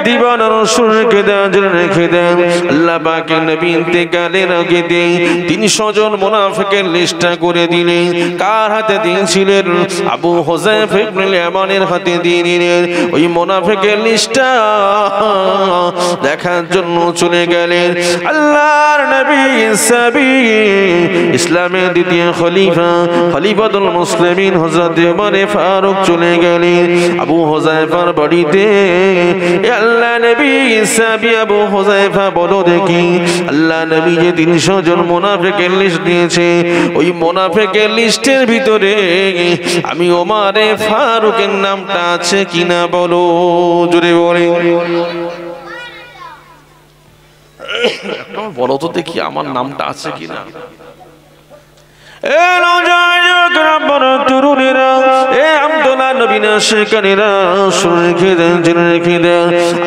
দিবানা রাসূল রেখে দেন রেখে দেন আল্লাহ পাকের নবী ইন্তেকালের আগে 300 জন মুনাফিকের লিস্টটা করে দিলেন কার হাতে দিয়েছিলেন আবু হুযায়ফা ইবনে ইয়ামানের হাতে দিয়ে দিলেন ওই মুনাফিকের লিস্টটা দেখার জন্য চলে গেলেন আল্লাহর নবী সাবি ইসলামের দ্বিতীয় খলিফাতুল মুসলিমিন হযরত ওমর ফারুক চলে গেলেন আবু হুযায়ফার বাড়িতে আল্লাহ নবী সাবি আবু হুযায়ফা বলো দেখি আল্লাহ নবী যে 300 জন মুনাফিকের লিস্ট দিয়েছে ওই মুনাফিকের লিস্টের ভিতরে আমি ওমর ফারুকের নামটা আছে কিনা বলো জোরে বলে বলো তো দেখি আমার নামটা আছে কিনা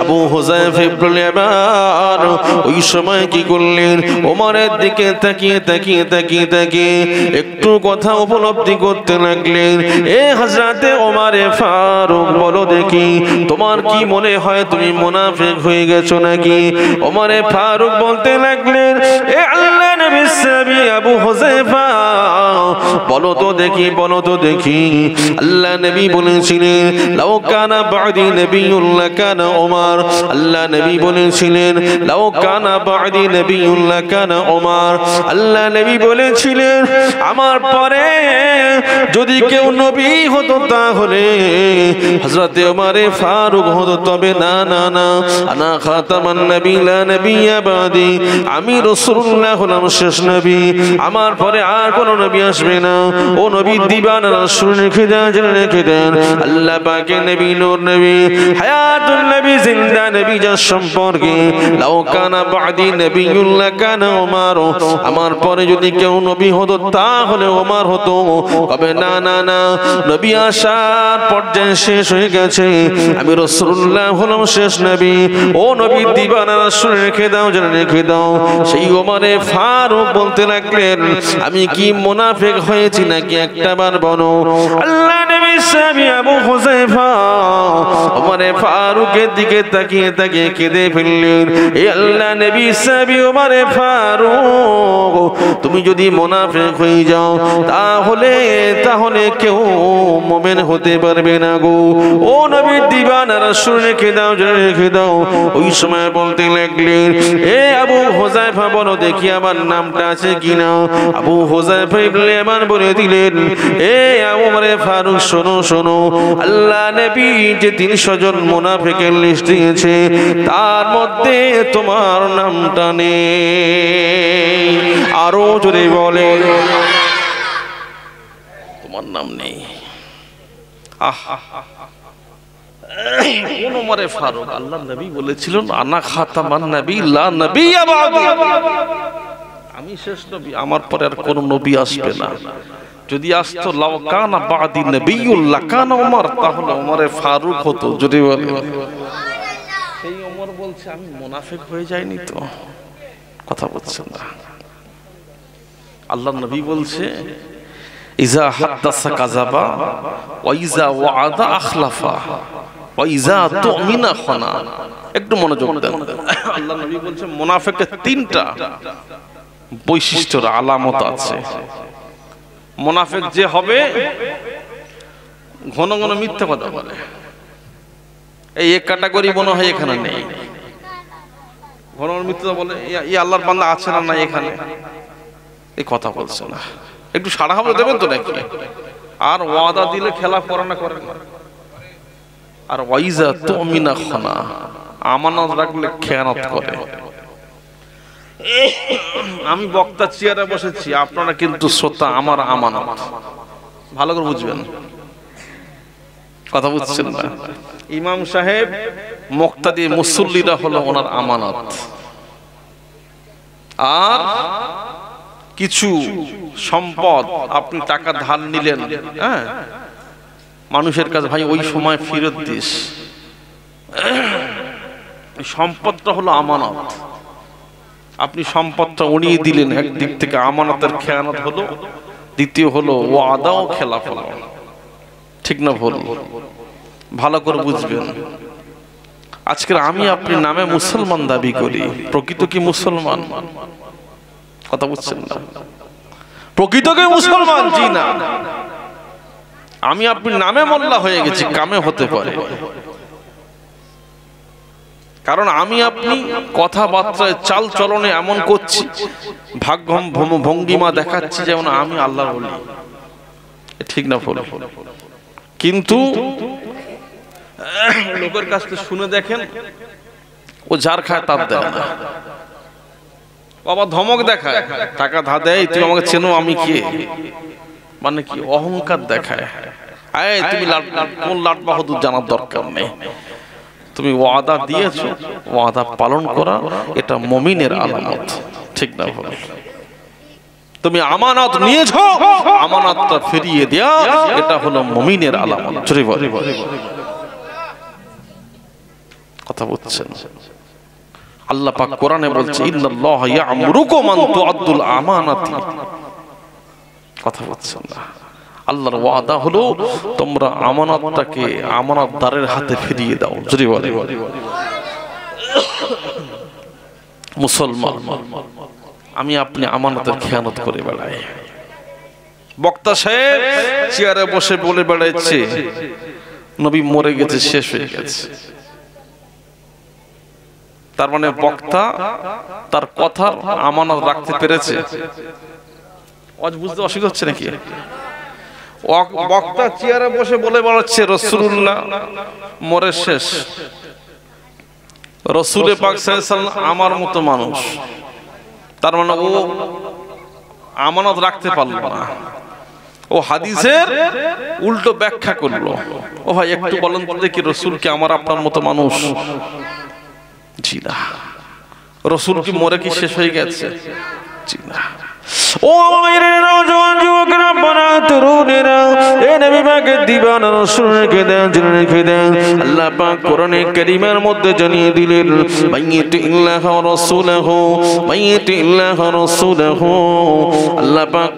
আবু হুযায়ফা ইবনে ইয়ামান ওই সময় কি করলেন ওমরের দিকে তাকিয়ে তাকিয়ে তাকিয়ে তাকিয়ে একটু কথা উপলব্ধি করতে লাগলেন হযরতে ওমর ফারুক বলো দেখি তোমার কি মনে হয় তুমি মুনাফিক হয়ে গেছো নাকি ওমর ফারুক বলতে লাগলেন আল্লাহ নবী সাবি আবু হুযায়ফা বলো তো দেখি বলো তো দেখি আল্লাহ নবী বলেছিলেন লাউ কানা বাদি নবিয়্যুন লাকানা ওমর আল্লাহ নবী বলেছিলেন লাউ কানা বাদি নবিয়্যুন লাকানা ওমর আল্লাহ নবী বলেছিলেন আমার পরে যদি কেউ নবী হতো তাহলে হযরত ওমর ফারুক হতো তবে না না না আনা খাতামান নবী লা নবিয়্যা বাদি আমি রাসূলুল্লাহ হলাম শেষ নবী আমার পরে আর কোন নবী আসবে না ও নবী দিবানা রাসূল রেখে দেন আল্লাহ পাকের নবী নূর নবী হায়াতুন নবী জিন্দা নবী যার সম্পর্কে লাউ কানা বাদি নবিয়্যুন লাকানা ওমর আমার পরে যদি কেউ নবী হতো তাহলে ওমর হতো তবে না না না নবী আসার পর্যায়ে শেষ হয়ে গেছে আমি রাসূলুল্লাহ হলাম শেষ নবী ও নবী দিবানা রাসূল রেখে দাও সেই ওমর ফারুক বলতে লাগলেন আমি কি মুনাফিক হয়েছি নাকি একটাবার বলো আল্লাহ নবী সাহাবী আবু হুযায়ফা ওমর ফারুকের দিকে তাকিয়ে তাকিয়ে কেঁদে ফেললেন আল্লাহ নবী সাহাবী ওমর ফারুক তুমি যদি মুনাফিক হয়ে যাও তাহলে কেউ মুমিন হতে পারবে না গো ও নবী দিবানা রাসূল রেখে দাও ওই সময় বলতে লাগলেন আবু হুযায়ফা বলো দেখি আমার নামটা আছে কিনা আবু হুযায়ফা ইবনে ইয়ামান বলে দিলেন ওমর ফারুক শোনো আল্লাহ নবী যে 300 জন মুনাফিকের লিস্ট দিয়েছে তার মধ্যে তোমার নামটা নেই আরো জোরে বলে তোমার নাম নেই কোন ওমর ফারুক আল্লাহ নবী বলেছিলেন আনা খাতামান নবী লা নবিয়্যা বাদি আমি শেষ নবী আমার পরে আর কোন নবী আসবে না যদি আসতো লাউ কানা বাদি নবিয়্যুন লাকানা ওমর তাহলে ওমর ফারুক হতো যদি বলে সেই ওমর বলছে আমি মুনাফিক হয়ে যাইনি তো কথা বলছেন না আল্লাহ নবী বলছে ইজা হাদাসা কাযাবা ওয়া ইজা ওয়াদা আখলাফা ওয়া ইজা তুমিনা খানা একটু মনোযোগ দেন আল্লাহ নবী বলছে মুনাফিকের তিনটা বৈশিষ্ট্যর আলামত আছে মুনাফিক যে হবে ঘন ঘন মিথ্যা কথা বলে এই এক ক্যাটাগরি মনে হয় এখানে নেই ঘন ঘন মিথ্যা বলে এই আল্লাহর বান্দা আছে না না এখানে এই কথা বলছে না একটু সাড়া হবে দেবেন তো নাকি আর ওয়াদা দিলে খেলাফ করে না আর ওয়াইজা তুমিনা খানা আমানত রাখলে খেয়ানত করে আমি বক্তা চেয়ারে বসেছি আপনারা কিন্তু শ্রোতা আমার আমানত ভালো করে বুঝবেন কথা বুঝছেন না ইমাম সাহেব মুক্তাদি মুসল্লিরা হলো ওনার আমানত আর কিছু সম্পদ আপনি টাকা ধার নিলেন হ্যাঁ মানুষের কাছে ভাই ওই সময় ফেরত দিস সম্পদটা হলো আমানত আপনি সম্পদটা উড়িয়ে দিলেন একদিক থেকে আমানতের খেয়ানত হলো দ্বিতীয় হলো ওয়াদাও খেলাফ হলো ঠিক না ভুল ভালো করে বুঝবেন আজকের আমি আপনি নামে মুসলমান দাবি করি, প্রকৃত কি মুসলমান? কথা বুঝছেন না? প্রকৃত কি মুসলমান? জি না। আমি আপনি নামে মোল্লা হয়ে গেছি, কামে হতে পারে। কারণ আমি আপনি কথাবার্তায় চাল চলনে এমন করছি, ভঙ্গিমা দেখাচ্ছি যেমন আমি আল্লাহর ওলি, ঠিক না বলে? কিন্তু লোকের কাছ থেকে শুনে দেখেন, ও যার খায় তার দেয় না, আবার ধমক দেখায়, টাকা ধার দেয়, তুই আমাকে চেনো আমি কে, মানে কি অহংকার দেখায়। তুমি কোন লাট বাহাদুর জানার দরকার নেই, তুমি ওয়াদা দিয়েছো, ওয়াদা পালন করা এটা মুমিনের আলামত, ঠিক না বলে? তুমি আমানত নিয়েছো, আমানতটা ফিরিয়ে দেয়া এটা হলো মুমিনের আলামত। জোরে বলে, কথা বলছেন? আল্লাহ পাক কোরআনে বলছে ইন্নাল্লাহা ইয়া'মুরুকুম আন তু'আদ্দুল আমানাতি। কথা বলছেন না? আল্লাহর ওয়াদা হলো তোমরা আমানতটাকে আমানতদারের হাতে ফিরিয়ে দাও। জোরে বলে। মুসলমান আমি আপনি আমানতের খেয়ানত করে বেড়াই। বক্তা সাহেব চেয়ারে বসে বলে বেড়াচ্ছে নবী মরে গেছে, শেষ হয়ে গেছে। তার মানে বক্তা তার কথার আমানত রাখতে পেরেছে। আজ বুঝতে অসুবিধা হচ্ছে নাকি? বক্তা চেয়ারে বসে বলে বেড়াচ্ছে রাসূলুল্লাহ মরে শেষ, রাসূলে পাক সাল্লাল্লাহু আলাইহি ওয়াসাল্লাম আমার মতো মানুষ। তার মানে ও আমানত রাখতে পারল না, ও হাদিসের উল্টো ব্যাখ্যা করলো। ও ভাই একটু বলেন তো দেখি, রাসূল কি আমার আপনার মতো মানুষ? জি না। রাসূল কি মরে কি শেষ হয়ে গেছে? জি না। ও আমার নওজোয়ান যুবকরা, বড় তরুণেরা, এ নবী পাকের দিবানা রাসূলকে দেন, জেনে দেন। আল্লাহ পাক কোরআনে কারীমের মধ্যে জানিয়ে দিলেন মাইয়াতু ইল্লাহ ওয়া রাসূলুহু, মাইয়াতু ইল্লাহ ওয়া রাসূলুহু। আল্লাহ পাক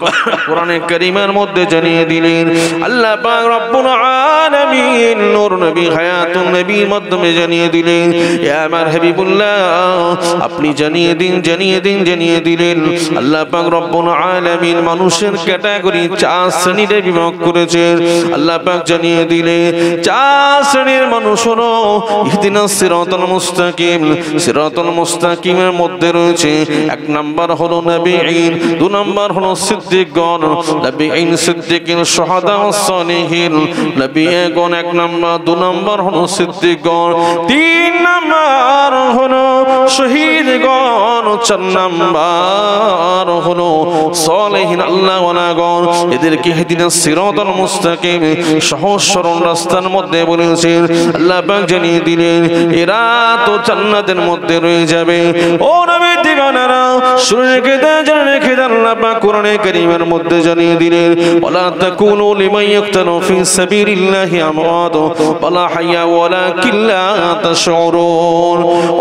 কোরআনে কারীমের মধ্যে জানিয়ে দিলেন, আল্লাহ পাক রব্বুল আলামিন নূর নবী হায়াতুন নবীর মাধ্যমে জানিয়ে দিলেন, ইয়া আমার হাবিবুল্লাহ আপনি জানিয়ে দিলেন আল্লাহ পাক রব্বুল আলামিন মানুষের ক্যাটাগরি 4 শ্রেণীতে বিভক্ত করেছেন। আল্লাহ পাক জানিয়ে দিলেন 4 শ্রেণীর মানুষ হলো ইহদিনাস সিরাতাল মুস্তাকিম। সিরাতাল মুস্তাকিমের মধ্যে রয়েছে 1 নাম্বার হলো নবীঈন, 2 নাম্বার হলো সিদ্দিকগণ, নবীঈন সিদ্দিকিন শুহাদা ওয়াস সালিহিন। নবীগণ 1 নাম্বার, 2 নাম্বার হলো সিদ্দিকগণ, 3 নাম্বার হলো শহীদগণ, 4 নাম্বার হলো সালেহিন আল্লাহ ওয়ালাগণ। এদেরকে ইহদিনাস সিরাতাল মুস্তাকিম সহজ সরল রাস্তার মধ্যে বলেছেন। আল্লাহ পাক জানিয়ে দিলেন এরা তো জান্নাতের মধ্যে রয়ে যাবে। ও নবীর দিবানারা শুনে রেখে দেন, জেনে রেখে দেন, আল্লাহ পাক কোরআনে কারীমের মধ্যে জানিয়ে দিলেন ওয়ালা তাকুনু লিমান ইয়াকতালু ফি সাবিলিল্লাহি আমওয়াত ওয়ালা হাইয়া ওয়ালাকিন লা তাশউরুন।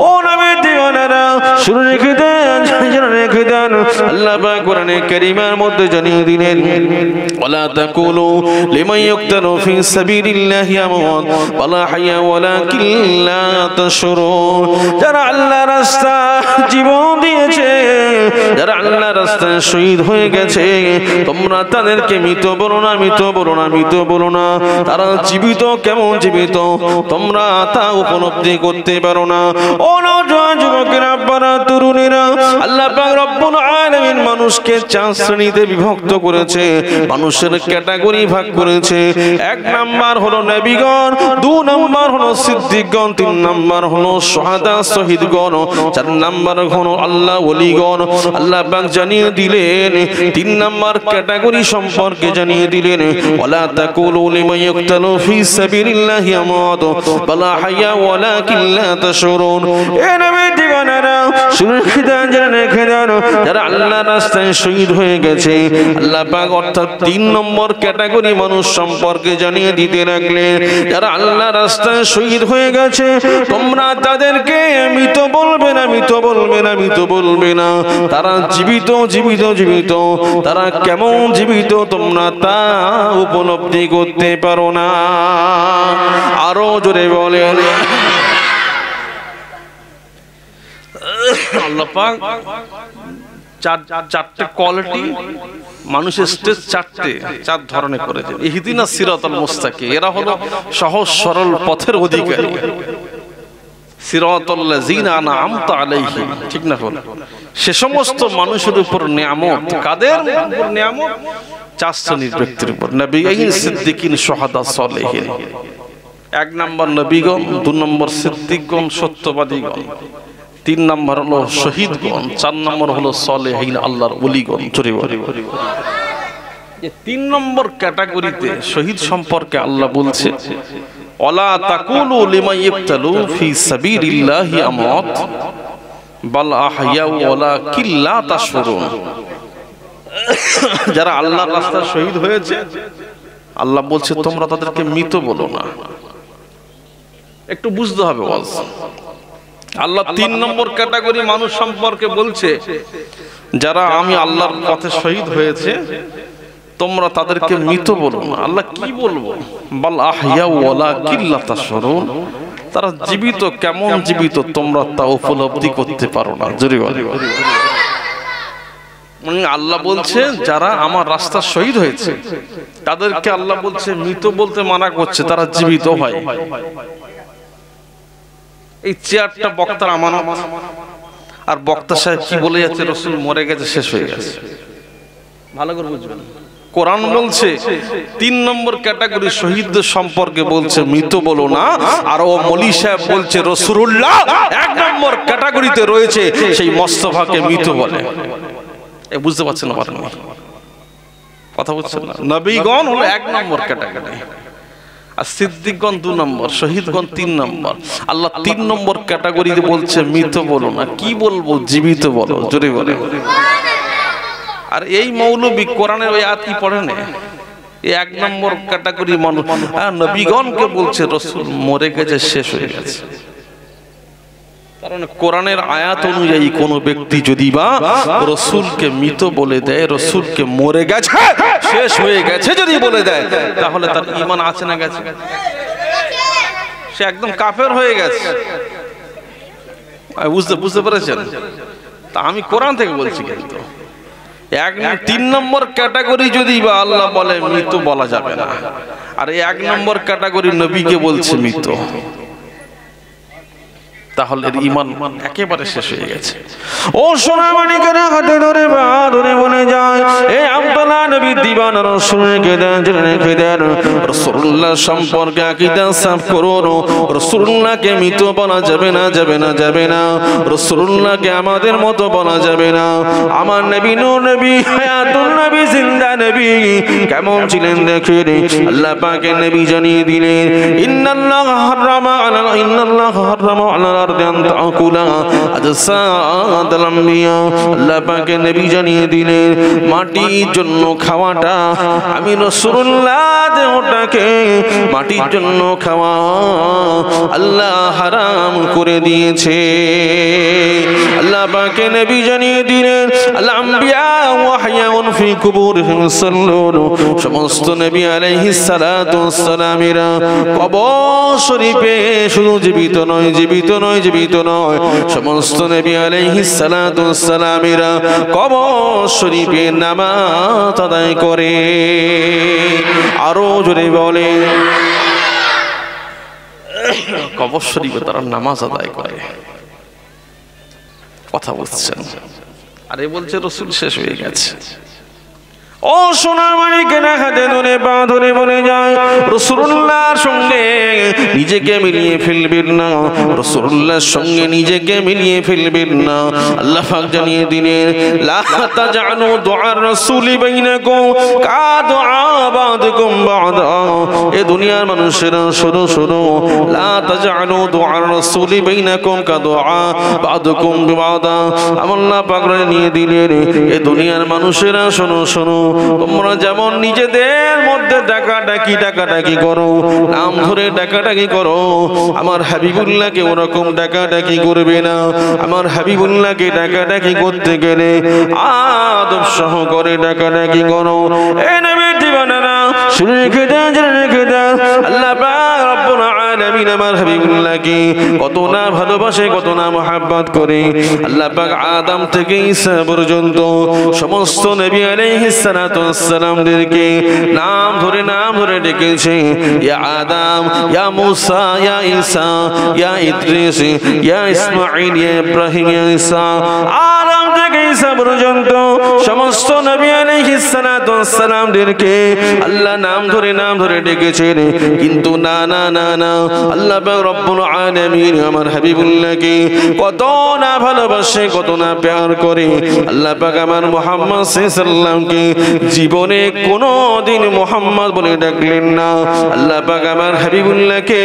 ও নবীর দিবানারা শুনে রেখে দেন, জেনে রেখে দেন, আল্লাহ পাক কোরআনে কারীমের মধ্যে জানিয়ে দিলেন ওয়ালা তাকুলু লিমান ইয়াকতালু ফি সাবিলিল্লাহি আমওয়াত ওয়ালা হাইয়া ওয়ালাকিন লা তাশউরুন। যারা আল্লাহর রাস্তায় জীবন দিয়েছে, যারা আল্লাহর রাস্তায় শহীদ হয়ে গেছে, তোমরা তাদেরকে মৃত বলো না, মৃত বলো না, মৃত বলো না। তারা জীবিত, কেমন জীবিত তোমরা তা উপলব্ধি করতে পারো না। ও নওজোয়ান যুবকেরা, বারা তরুণেরা, আল্লাহ পাক রব্বুল আলামিন মানুষকে 4 শ্রেণীতে বিভক্ত করেছে, মানুষের ক্যাটাগরি ভাগ করেছে। 1 নাম্বার হলো নবীগণ, 2 নাম্বার হলো সিদ্দিকগণ, 3 নাম্বার হলো শুহাদা শহীদগণ, 4 নাম্বার হলো আল্লাহ ওলিগণ। আল্লাহ পাক জানিয়ে দিলেন 3 নাম্বার ক্যাটাগরি সম্পর্কে জানিয়ে দিলেন ওয়ালা তাকুলু লিমান ইয়াকতালু ফি সাবিলিল্লাহি আমওয়াত ওয়ালা হাইয়া ওয়ালাকিন লা তাশউরুন। এ নবীর দিবানারা শুনে রেখে দেন, জেনে রেখে দেন, যারা আল্লাহর রাস্তায় শহীদ হয়ে গেছে, আল্লাহ পাক অর্থাৎ 3 নম্বর ক্যাটাগরি মানুষ সম্পর্কে জানিয়ে দিতে লাগলেন যারা আল্লাহর রাস্তায় শহীদ হয়ে গেছে তোমরা তাদেরকে মৃত বলবে না, মৃত বলবে না, মৃত বলবে না। তারা জীবিত, জীবিত, জীবিত। তারা কেমন জীবিত তোমরা তা উপলব্ধি করতে পারো না। আরো জোরে বলেন আল্লাহ পাক চারটে কোয়ালিটি মানুষের স্টেজ চার ধরনের করেছে। ইহদিনাস সিরাতাল মুস্তাকিম, এরা হলো সহজ সরল পথের অধিকারী। সিরাতাল লাযিনা আনআমতা আলাইহিম, ঠিক না? হলো সে সমস্ত মানুষের উপর নিয়ামত। কাদের উপর নিয়ামত? চার শ্রেণীর ব্যক্তির উপর। নবিয়্যিন, সিদ্দিকিন, শুহাদা, সালেহিন। এক নম্বর নবীগণ, দুই নম্বর সিদ্দিকগণ, সত্যবাদীগণ, তিন নম্বর হলো শহীদগণ, চার নম্বর হলো সালেহিন, আল্লাহর ওলিগণ। তিন নম্বর ক্যাটাগরিতে শহীদ সম্পর্কে আল্লাহ বলছে, ওয়ালা তাকুলু লিমান ইক্তালু ফি সাবিলিল্লাহি আমওয়াত বাল আহইয়া ওয়ালাকিন লা তাশউরুন। যারা আল্লাহর রাস্তায় শহীদ হয়েছে, আল্লাহ বলছে তোমরা তাদেরকে মৃত বলো না। একটু বুঝতে হবে ওয়াজ। আল্লাহ তিন নম্বর ক্যাটাগরি মানুষ সম্পর্কে বলছে, যারা আমি আল্লাহর পথে শহীদ হয়েছে তোমরা তাদেরকে মৃত বলো না। আল্লাহ কি বলবো? বাল আহইয়া ওয়ালাকিন লা তাশউরুন, তারা জীবিত। কেমন জীবিত তোমরা তা উপলব্ধি করতে পারো না। জোরে বলো। আল্লাহ বলছে যারা আমার রাস্তা শহীদ হয়েছে তাদেরকে আল্লাহ বলছে মৃত বলতে মানা করছে, তারা জীবিত হয়। এই চেয়ারটা বক্তার আমানত, আর বক্তা সাহেব কি বলে যাচ্ছে? রাসূল মরে গেছে, শেষ হয়ে গেছে। ভালো করে বুঝবেন, কোরআন বলছে তিন নম্বর ক্যাটাগরি শহীদদের সম্পর্কে বলছে মৃত বলো না। আর ও মলি সাহেব বলছে রাসূলুল্লাহ এক নম্বর ক্যাটাগরিতে রয়েছে, সেই মোস্তফাকে মৃত বলে। বুঝতে পারছেন না? কথা বুঝছেন না? নবীগণ হলো এক নম্বর ক্যাটাগরি, আর সিদ্দিকগণ দুই নম্বর, শহীদগণ তিন নম্বর। আল্লাহ তিন নম্বর ক্যাটাগরিতে বলছে মৃত বলো না। কি বলবো? জীবিত বলো। জোরে বলে। আর এই মৌলবী কোরআনের ওই আয়াত কি পড়ে না? এই এক নম্বর ক্যাটাগরি মানুষ নবীগণকে বলছে রাসূল মরে গেছে, শেষ হয়ে গেছে। কারণ কোরআনের আয়াত অনুযায়ী কোন ব্যক্তি যদি বা রাসূলকে মৃত বলে দেয়, রাসূলকে মরে গেছে, শেষ হয়ে গেছে যদি বলে দেয়, তাহলে তার ঈমান আছে না গেছে? সে একদম কাফের হয়ে গেছে। বুঝতে পেরেছেন? তা আমি কোরআন থেকে বলছি। কিন্তু তিন নম্বর ক্যাটাগরি যদি বা আল্লাহ বলে মৃত বলা যাবে না, আর এক নম্বর ক্যাটাগরি নবীকে বলছে মৃত, তাহলে ঈমান একেবারে শেষ হয়ে গেছে। ও সোনা মানিকেরা, হাতে ধরে বা ধরে বলে যায়, এই আব্দুল্লাহ নবী দিবানা রাসূলকে দেন, জেনে দেন রাসূলুল্লাহ সম্পর্কে আকীদা সাফ করুন। রাসূলুল্লাহকে মৃত বলা যাবে না, যাবে না, যাবে না। রাসূলুল্লাহকে আমাদের মতো বলা যাবে না। আমার নবী নূর নবী, হায়াতুন নবী, জিন্দা নবী কেমন ছিলেন দেখেন। আল্লাহ পাকের নবী জানিয়ে দিলেন, ইন্নাল্লাহ হারামা আলা জানিয়ে দিলেন মাটির জন্য খাওয়াটা, আমি রাসূলুল্লাহ দেহটাকে মাটির জন্য খাওয়া আল্লাহ হারাম করে দিয়েছে। আল্লাহ পাকের নবী জানিয়ে দিলেন, আল আম্বিয়া ওয়াহয়াউন ফি কুবুরিহিম সাল্লুন, সমস্ত নবী আলাইহিস সালাতু ওয়াস সালামেরা কবর শরীফে শুধু জীবিত নয়, জীবিত নয়, জীবিত নয়, সমস্ত নবী আলাইহিস সালাতু ওয়াস সালামেরা কবর শরীফে নামাজ আদায় করে। আরো জোরে বলে, কবর শরীফে তারা নামাজ আদায় করে। কথা বলছেন? আরে বলছে রাসূল শেষ হয়ে গেছে। ও সোনার মানিকেরা, হাতে ধরে পা ধরে বলে যায়, রাসূলুল্লাহর সঙ্গে নিজেকে মিলিয়ে ফেলবেন না, রাসূলুল্লাহর সঙ্গে নিজেকে মিলিয়ে ফেলবেন না। আল্লাহ পাক জানিয়ে দিলেন, লা তাজআলু দুআর রাসূলি বাইনাকুম কা দুআ বা'দুকুম বা'দা। এ দুনিয়ার মানুষেরা শোনো, শোনো, লা তাজআলু দুআর রাসূলি বাইনাকুম কা দুআ বা'দুকুম বা'দা। আল্লাহ পাক জানিয়ে দিলেন, এ দুনিয়ার মানুষেরা শোনো, শোনো, তোমরা যেমন নিজেদের মধ্যে ডাকাডাকি করো, নাম ধরে ডাকাডাকি করো, আমার হাবিবুল্লাহকে ওরকম ডাকাডাকি করবে না। আমার হাবিবুল্লাহকে ডাকাডাকি করতে গেলে আদব সহকারে ডাকাডাকি করো। এই নবীর দিবানারা শুনে রেখে দেন, জেনে রেখে দেন, আল্লাহ পাক রব্বুল আলামিন আমার হাবিবুল্লাহকে কত না ভালোবাসে, কত না মুহাব্বত করে। আল্লাহ পাক আদম থেকে ঈসা পর্যন্ত সমস্ত নবী আলাইহিস সালাতু ওয়াস সালামদেরকে নাম ধরে ডেকেছে, ইয়া আদম, ইয়া মূসা, ইয়া ঈসা, ইয়া ইদ্রিস, ইয়া ইসমাঈল, ইয়া ইব্রাহিম, ইয়া ঈসা। আদম থেকে ঈসা পর্যন্ত সমস্ত নবী আলাইহিস সালাতু ওয়াস সালামদেরকে আল্লাহ নাম ধরে ডেকেছেন। কিন্তু না না না না, আল্লাহ পাক রব্বুল আলামিন আমার হাবিবুল্লাহকে কত না ভালোবাসে, কত না প্যার করে। আল্লাহ পাক আমার মুহাম্মদ সাল্লাল্লাহু আলাইহি সাল্লামকে জীবনে কোনোদিন মুহাম্মদ বলে ডাকলেন না। আল্লাহ পাক আমার হাবিবুল্লাহকে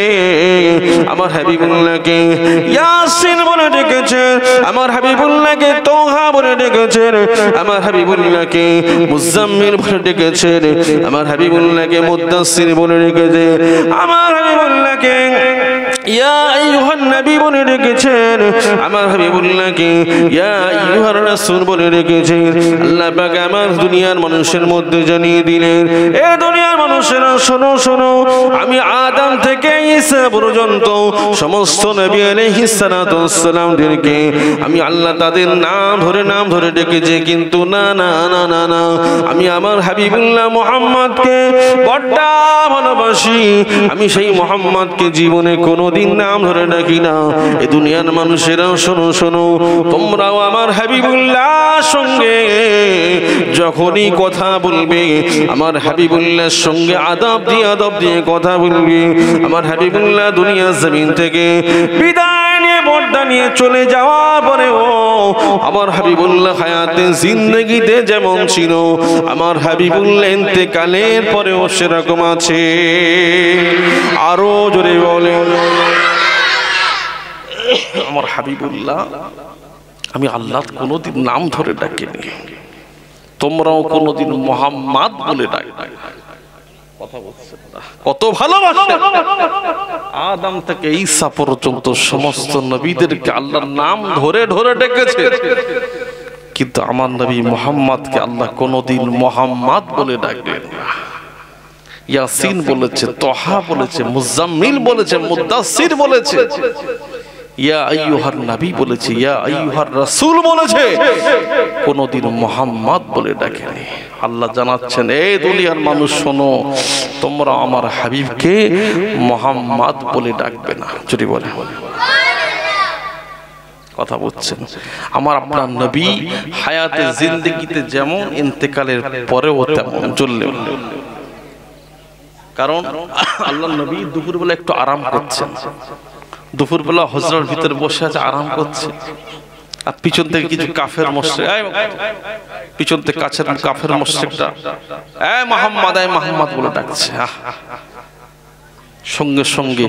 ইয়াসিন বলে ডেকেছেন, আমার হাবিবুল্লাহকে তোহা বলে ডেকেছেন, আমার হাবিবুল্লাহকে মুজাম্মিল বলে ডেকেছেন, আমার হাবিবুল্লাহকে মুদ্দাসসির বলে ডেকেছেন, আমার হাবিবুল্লাহকে ইয়া আইয়ুহান নবী বলে ডেকেছেন, আমার হাবিবুল্লাহকে ইয়া আইয়ুহার রাসূল বলে ডেকেছেন। আল্লাহ পাক আমার দুনিয়ার মানুষের মধ্যে জানিয়ে দিলেন, এ দুনিয়ার মানুষেরা শোনো শোনো, আমি আদম থেকে ঈসা পর্যন্ত সমস্ত নবী আলাইহিস সালাতু ওয়াস সালামদেরকে আমি আল্লাহ তাদের নাম ধরে ডেকেছি। কিন্তু না না না না না, আমি আমার হাবিবুল্লাহ মুহাম্মদকে বড় ভালোবাসি, আমি সেই মুহাম্মদকে জীবনে কোনোদিন নাম ধরে ডাকি না। এ দুনিয়ার মানুষেরা শোনো শোনো, তোমরাও আমার হাবিবুল্লাহর সঙ্গে যখনই কথা বলবে, আমার হাবিবুল্লাহর সঙ্গে আদব দিয়ে কথা বলবে। আমার হাবিবুল্লাহ দুনিয়া জমিন থেকে বিদায় নিয়ে পর্দা নিয়ে চলে যাওয়ার পরেও আমার হাবিবুল্লাহ হায়াতে জিন্দেগিতে যেমন ছিল, আমার হাবিবুল্লাহ ইন্তেকালের পরেও সেরকম আছে। আরো জোরে বলে, আমার হাবিবুল্লাহ আমি আল্লাহ কোনোদিন নাম ধরে ডাকিনি, তোমরাও কোনোদিন মুহাম্মদ বলে ডাকবে। কথা বলছেন না? কত ভালোবাসে। আদম থেকে ঈসা পর্যন্ত সমস্ত নবীদেরকে আল্লাহর নাম ধরে ডেকেছে, কিন্তু আমার নবী মুহাম্মদকে আল্লাহ কোনোদিন মুহাম্মদ বলে ডাকলেন না। ইয়াসিন বলেছে, তোহা বলেছে, মুজাম্মিল বলেছে, মুদ্দাসসির বলেছে, ইয়া আইয়ুহার নবী বলেছে, ইয়া আইয়ুহার রাসূল বলেছে, কোনদিন মুহাম্মদ বলে ডাকেনি। আল্লাহ জানাচ্ছেন, এই দুনিয়ার মানুষ শোনো, তোমরা আমার হাবিবকে মুহাম্মদ বলে ডাকবে না। যদি বলে কথা বুঝছেন? আমার আপনার নবী হায়াতে জিন্দেগিতে যেমন, ইন্তেকালের পরেও তেমন চললেন। কারণ আল্লাহ নবী দুপুরবেলা একটু আরাম করছেন, দুপুরবেলা হজরার ভিতরে বসে আছে, আরাম করছে। আর পিছন থেকে কিছু কাফের মুশরিক, পিছন থেকে কাছের কাফের মুশরিকটা মুহাম্মদ বলে ডাকছে। সঙ্গে সঙ্গে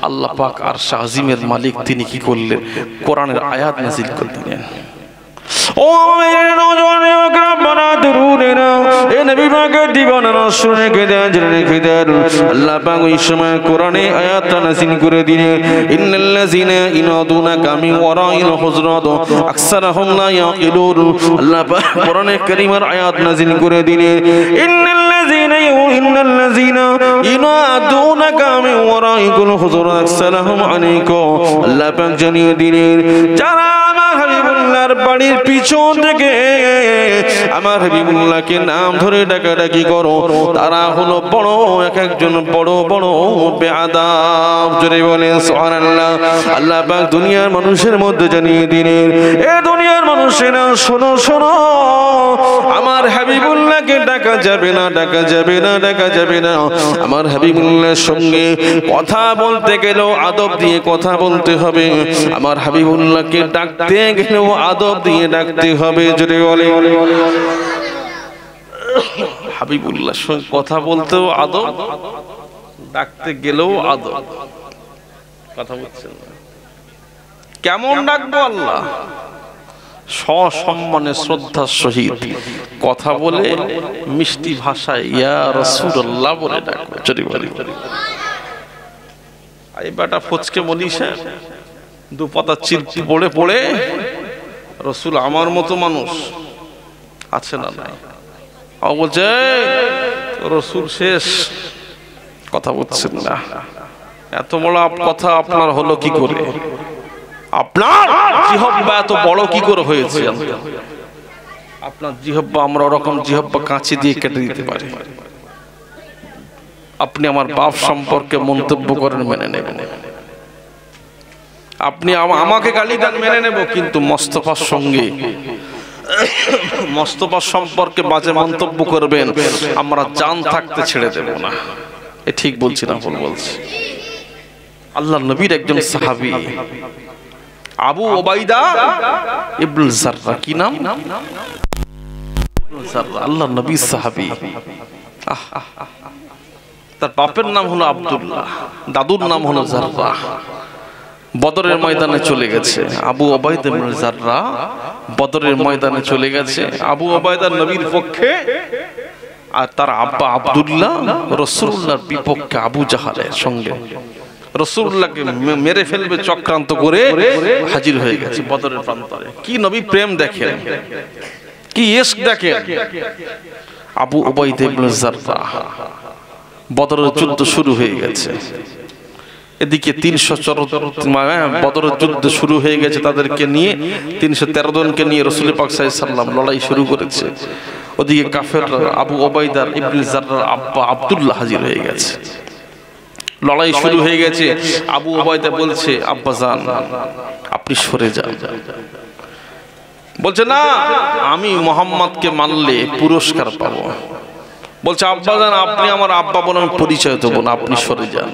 আল্লাহ পাক আরশ আজিমের মালিক তিনি কি করলেন? কোরআনের আয়াত নাযিল করে দিলেন। ও মেরে নওজওয়ান যুবকরা, বনা দুরুদে না, এ নবী পাকের দিবানারা শুনে রেখে দেন। আল্লাহ পাক ওই সময় কোরআনে আয়াতটা নাযিল করে দিলেন, ইন্নাল্লাযিনা ইনাদুনাকা মিন ওয়ারাইল হুজরাত আকসারুহুম লা ইয়াকিলুন। আল্লাহ পাক কোরআনে কারীমের আয়াত নাযিল করে দিলেন, ইন্নাল্লাযিনা ইনাদুনাকা মিন ওয়ারাইল হুজরাত আকসারুহুম আলাইকুম। আল্লাহ পাক জানিয়ে দিলেন, যারা আমার হাবিবুল্লাহর বাড়ির পিছন থেকে আমার হাবিবুল্লাহকে নাম ধরে ডাকাডাকি করো, তারা হলো বড় একজন বড় বড় বেয়াদব। জোরে বলেন সুবহানাল্লাহ। আল্লাহ পাক দুনিয়ার মানুষের মধ্যে জানিয়ে দিলেন, এ দুনিয়ার মানুষেরা শোনো শোনো, আমার হাবিবুল্লাহকে ডাকা যাবে না, ডাকা যাবে না, ডাকা যাবে না। আমার হাবিবুল্লাহর সঙ্গে কথা বলতে গেলেও আদব দিয়ে কথা বলতে হবে, আমার হাবিবুল্লাহকে ডাকতে গেলেও আদব দিয়ে ডাকতে হবে। জোরে বলে, হাবিবুল্লাহর সঙ্গে কথা বলতেও আদব, ডাকতে গেলেও আদব। কথা বলছেন? কেমন ডাকবো? আল্লাহ সসম্মানে শ্রদ্ধার সহিত কথা বলে মিষ্টি ভাষায় ইয়া রাসূলুল্লাহ বলে ডাকবো। যদি বলি এই বেটা ফচকে মনীষা দু পাতা চিরটি পড়ে পড়ে রসুল আমার মতো মানুষ আছে না নাই? বলছে রসুল শেষ। কথা বলছেন না? এত বড় কথা আপনার হলো কি করে? আপনার জিহ্বা এত বড় কি করে হয়েছে? আপনার জিহ্বা আমরা ওরকম জিহ্বা কাঁচি দিয়ে কেটে দিতে পারি। আপনি আমার বাপ সম্পর্কে মন্তব্য করেন, মেনে নেবেন। আপনি আমাকে গালি দেন, মেনে নেব, কিন্তু মোস্তফার সঙ্গে মোস্তফার সম্পর্কে বাজে মন্তব্য করবেন, আমরা জান থাকতে ছেড়ে দেব না। এ ঠিক বলছি না ভুল বলছি? আল্লাহর নবীর একজন সাহাবী আবু ওবাইদা ইবনে জাররা, কি নাম? আল্লাহর নবীর সাহাবী। তার বাপের নাম হলো আব্দুল্লাহ, দাদুর নাম হলো জাররা। বদরের ময়দানে চলে গেছে আবু ওবাইদা ইবনে জাররা, বদরের ময়দানে চলে গেছে। আবু ওবাইদা নবীর পক্ষে, আর তার আব্বা আব্দুল্লাহ রাসূলুল্লাহর বিপক্ষে আবু জাহালের সঙ্গে রাসূলুল্লাহকে মেরে ফেলবে চক্রান্ত করে হাজির হয়ে গেছে বদরের প্রান্তরে। কি নবী প্রেম দেখেন, কি ইশক দেখেন। আবু ওবাইদা ইবনে জাররা, বদরের যুদ্ধ শুরু হয়ে গেছে। এদিকে 314 বদরের যুদ্ধ শুরু হয়ে গেছে, তাদেরকে নিয়ে 313 জনকে নিয়ে রাসূল পাক সাল্লাল্লাহু আলাইহি ওয়াসাল্লাম লড়াই শুরু করেছে। ওদিকে কাফের আবু ওবাইদা ইবনে জাররার আব্বা আব্দুল্লাহ হাজির হয়ে গেছে। লড়াই শুরু হয়ে গেছে। আবু ওবাইদা বলছে, আব্বা জান আপনি সরে যান। বলছে, না, আমি মুহাম্মদকে মানলে পুরস্কার পাবো। বলছে, আব্বা জান আপনি আমার আব্বা বলে আমি পরিচয় দেবো না, আপনি সরে যান।